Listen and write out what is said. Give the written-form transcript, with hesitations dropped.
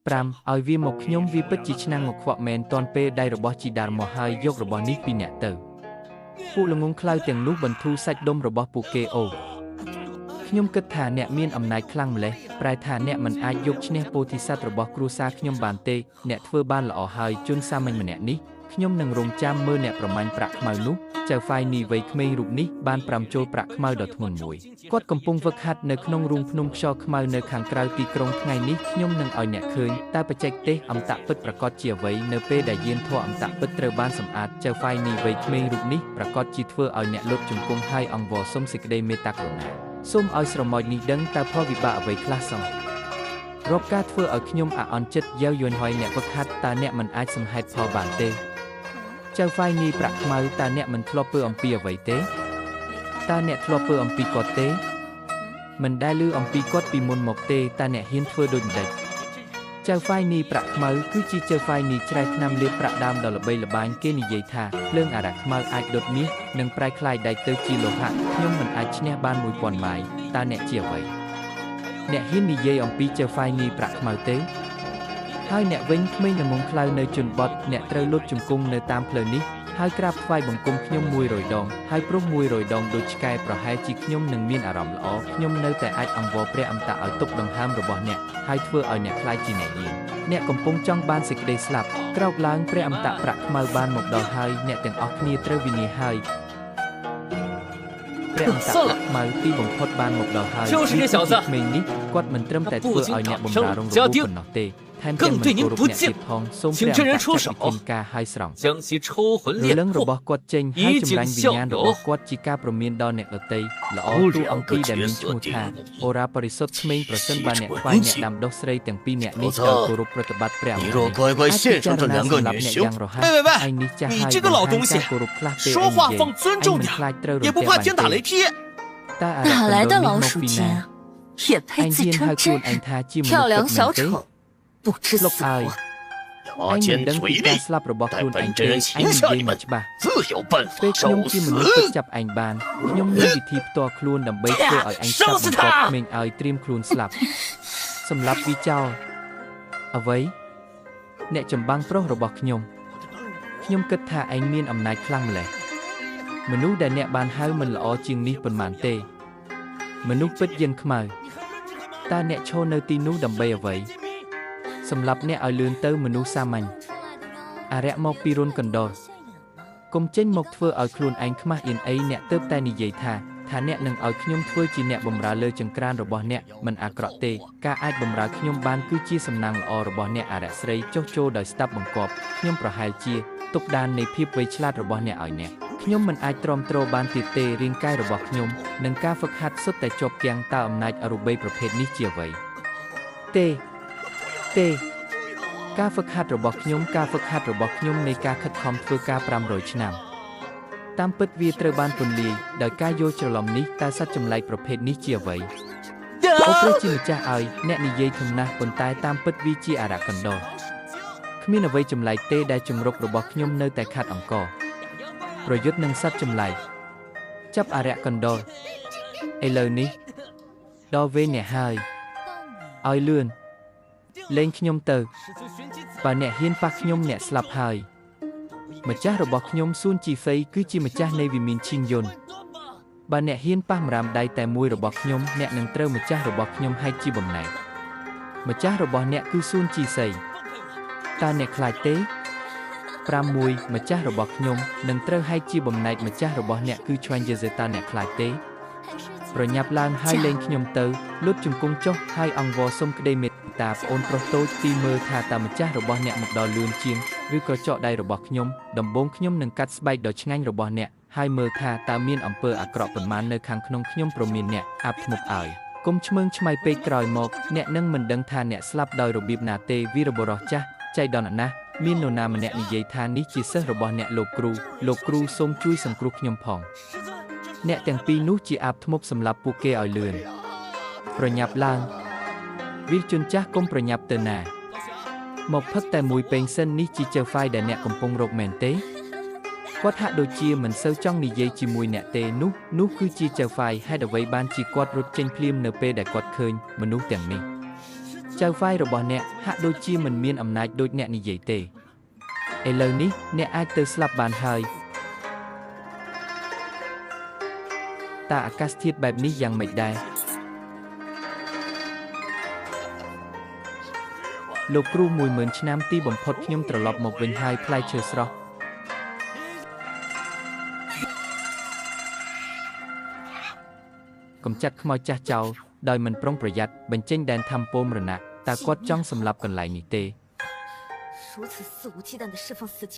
5ឲ្យវាមកខ្ញុំវាពិតជាឆ្នាំងមកខ្វក់មែនតាន់ពេលដៃរបស់ជីដារមកហើយយករបស់នេះពីអ្នកទៅពួកល្ងងខ្លៅទាំងនោះបន្ធូរសាច់ដុំរបស់ពួកគេអូខ្ញុំគិតថាអ្នកមានអំណាចខ្លាំងម្ល៉េះប្រែថាអ្នកមិនអាចយកឈ្នះពោធិសត្វរបស់គ្រួសារខ្ញុំបានទេអ្នកធ្វើបានល្អហើយជនសាមញ្ញម្នាក់នេះខ្ញុំនឹងរងចាំមើលអ្នកប្រមាញ់ប្រាក់ខ្មៅនោះចៅហ្វាយនីវ័យក្មេងរូបនេះបាន5ចូលប្រាក់ខ្មៅដ៏ធ្ងន់មួយគាត់កំពុងហ្វឹកហាត់នៅក្នុងរូងភ្នំខ្យល់ខ្មៅនៅខាងក្រៅទីក្រុងថ្ងៃនេះខ្ញុំនឹងឲ្យអ្នកឃើញតើបច្ចេកទេសអមតៈពិតប្រាកដជាអ្វីនៅពេលដែលយានធម៌អមតៈពិតត្រូវបានសម្អាតចៅហ្វាយនីវ័យក្មេងរូបនេះប្រកាសជាធ្វើឲ្យអ្នកលុតជង្គង់ហើយអង្វរសុំសេចក្តីមេត្តាករុណាសូមឲ្យស្រមោចនេះដឹងតើផលវិបាកអ្វីខ្លះសោះរកការធ្វើឲ្យខ្ញុំអាអន់ចិត្តយ៉ាវយួនហើយអ្នកហ្វឹកហាត់តើអ្នកមិនអាចសម្ហេតុផលបានទេចៅហ្វាយនីប្រាក់ខ្មៅតើអ្នកមិនធ្លាប់ពើអំពីអ្វីទេតើអ្នកធ្លាប់ពើអំពីគាត់ទេមិនដែលឮអំពីគាត់ពីមុនមកទេតើអ្នកហ៊ានធ្វើដូចម្តេចចៅហ្វាយនីប្រាក់ខ្មៅគឺជាចៅហ្វាយនីច្រែកថ្នាំលាបប្រាក់ដើមដ៏ល្បីល្បាញគេនិយាយថាភ្លើងអារ៉ាខ្មៅអាចដុតមាសនិងប្រែក្លាយដែកទៅជាលោហៈខ្ញុំមិនអាចឈ្នះបាន1000ម៉ាយតើអ្នកជាអ្វីអ្នកហ៊ាននិយាយអំពីចៅហ្វាយនីប្រាក់ខ្មៅទេហើយអ្នកវិញក្មេងល្ងងខ្លៅនៅជនបទអ្នកត្រូវលុតជង្គង់នៅតាមផ្លូវនេះហើយក្រាបថ្វាយបង្គំខ្ញុំ100ដងហើយព្រោះ100ដងដូចឆ្កែប្រហែលជាខ្ញុំនឹងមានអារម្មណ៍ល្អខ្ញុំនៅតែអាចអង្វរព្រះអមតៈឲ្យទុកដង្ហើមរបស់អ្នកហើយធ្វើឲ្យអ្នកខ្លាចជាអ្នកយាមអ្នកកំពុងចង់បានសេចក្តីស្លាប់ក្រោកឡើងព្រះអមតៈប្រាក់ខ្មៅបានមកដល់ហើយអ្នកទាំងអស់គ្នាត្រូវវិនាសហើយព្រះអមតៈប្រាក់ខ្មៅទីបំផុតបានមកដល់ហើយក្មេងនេះគាត់មិនត្រឹមតែធ្វើឲ្យអ្នកបំរើរងរបួសប៉ុណ្ណោះទេ更对您不敬，请真人出手，将其抽魂炼魄，以儆效尤。无聊个角色地អូរ៉ាបរិសុទ្ធក្មេងប្រសិនបើអ្នកខ្វាយអ្នកដាំដុះស្រីទាំងពីរអ្នកនេះត្រូវគោរពប្រតិបត្តិព្រះអង្គ你若乖乖献上这2个女修，喂，你这个老东西，说话放尊重点，也不怕天打雷劈。哪来的老鼠精，也配自称真人？跳梁小丑。不知死活！牙尖嘴利，待本真人擒下你们，自有办法收死！杀死他！សម្រាប់វាចោលអ្វីអ្នកចម្បាំងប្រុសរបស់ខ្ញុំគិតថាឯងមានអំណាចខ្លាំងម្ល៉េះមនុស្សដែលអ្នកបានហៅមិនល្អជាងនេះប៉ុន្មានទេមនុស្សពិតយើងខ្មៅតើអ្នកឈរនៅទីនោះដើម្បីអ្វីសម្រាប់អ្នកឲ្យលឿនទៅមនុស្សសាមញ្ញអារៈមកពីរុនកណ្ដោកុំចេញមកធ្វើឲ្យខ្លួនឯងខ្មាស់អៀនអីអ្នកទើបតែនិយាយថាអ្នកនឹងឲ្យខ្ញុំធ្វើជាអ្នកបម្រើលើចង្ក្រានរបស់អ្នកមិនអាក្រក់ទេការអាចបម្រើខ្ញុំបានគឺជាសំណាងល្អរបស់អ្នកអារៈស្រីចុះចូលដោយស្ដាប់បង្គាប់ខ្ញុំប្រហែលជាទុកដាននៃភាពវៃឆ្លាតរបស់អ្នកឲ្យអ្នកខ្ញុំមិនអាចទ្រាំទ្របានទៀតទេរាងកាយរបស់ខ្ញុំនិងការហ្វឹកហាត់សុទ្ធតែជាប់គាំងតើអំណាចអរូបីប្រភេទនេះជាអ្វីទេការហ្វឹកហាត់របស់ខ្ញុំនៃការខិតខំធ្វើការ500ឆ្នាំតាមពិតវាត្រូវបានពន្លាយដោយការយល់ច្រឡំនេះតើសត្វចម្លែកប្រភេទនេះជាអ្វីអូព្រះជាម្ចាស់ឲ្យអ្នកនិយាយធំណាស់ប៉ុន្តែតាមពិតវាជាអារៈកណ្ដោគ្មានអ្វីចម្លែកទេដែលជំរករបស់ខ្ញុំនៅតែខាត់អង្គប្រយុទ្ធនឹងសត្វចម្លែកចាប់អារៈកណ្ដោឥឡូវនេះដល់វេអ្នកហើយឲ្យលឿនលេងខ្ញុំទៅបើអ្នកហ៊ានប៉ះខ្ញុំអ្នកស្លាប់ហើយម្ចាស់របស់ខ្ញុំស៊ូនជីហ្វេគឺជាម្ចាស់នៃវិមានឈីងយុនបើអ្នកហ៊ានប៉ះម្រាមដៃតែមួយរបស់ខ្ញុំអ្នកនឹងត្រូវម្ចាស់របស់ខ្ញុំហែកជាបំណែកម្ចាស់របស់អ្នកគឺស៊ូនជីសីតើអ្នកខ្លាចទេ6ម្ចាស់របស់ខ្ញុំនឹងត្រូវហែកជាបំណែកម្ចាស់របស់អ្នកគឺឆ្វេងយេសេតាអ្នកខ្លាចទេប្រញាប់ឡើងហើយលេងខ្ញុំទៅលុតជង្គង់ចុះហើយអង្វរសុំក្តីមេត្តាប្អូនប្រុសតូចទីមើលថាតើម្ចាស់របស់អ្នកមកដល់លឿនជាងឬក៏ចកដៃរបស់ខ្ញុំដំបូងខ្ញុំនឹងកាត់ស្បែកដ៏ឆ្ងាញ់របស់អ្នកហើយមើលថាតើមានអំពើអាក្រក់ប៉ុន្មាននៅខាងក្នុងខ្ញុំព្រមានអ្នកអាប់ធ្មប់ឲ្យកុំឆ្មើងឆ្មៃពេកក្រោយមកអ្នកនឹងមិនដឹងថាអ្នកស្លាប់ដោយរបៀបណាទេវីរបុរសចាស់ចៃដន្យណាស់មាននរណាម្នាក់និយាយថានេះជាសិស្សរបស់អ្នកលោកគ្រូសូមជួយសង្គ្រោះខ្ញុំផងអ្នកទាំងពីរនោះជាអាប់ធ្មប់សម្រាប់ពួកគេឲ្យលឿនប្រញាប់ឡើងវាជនចាស់កុំប្រញាប់ទៅណាមកផឹកតែមួយពេងសិននេះជាចៅហ្វាយដែលអ្នកកំពុងរកមែនទេគាត់ហាក់ដូចជាមិនសូវចង់និយាយជាមួយអ្នកទេនោះគឺជាចៅហ្វាយហេតុអ្វីបានជាគាត់រត់ចេញភ្លាមនៅពេលដែលគាត់ឃើញមនុស្សទាំងនេះ ចៅហ្វាយរបស់អ្នកហាក់ដូចជាមិនមានអំណាចដូចអ្នកនិយាយទេឥឡូវនេះអ្នកអាចទៅស្លាប់បានហើយតើអាកាសធាតុបែបនេះយ៉ាងម៉េចដែរលោកគ្រូ10000ឆ្នាំទីបំផុតខ្ញុំត្រឡប់មកវិញហើយផ្លែឈើស្រស់កំចាត់ខ្មោចចាស់ចោលដោយមិនប្រុងប្រយ័ត្នបញ្ចេញដែនធម្មពលមរណៈតើគាត់ចង់សម្លាប់កន្លែងនេះទេ如此肆无忌惮地释放死体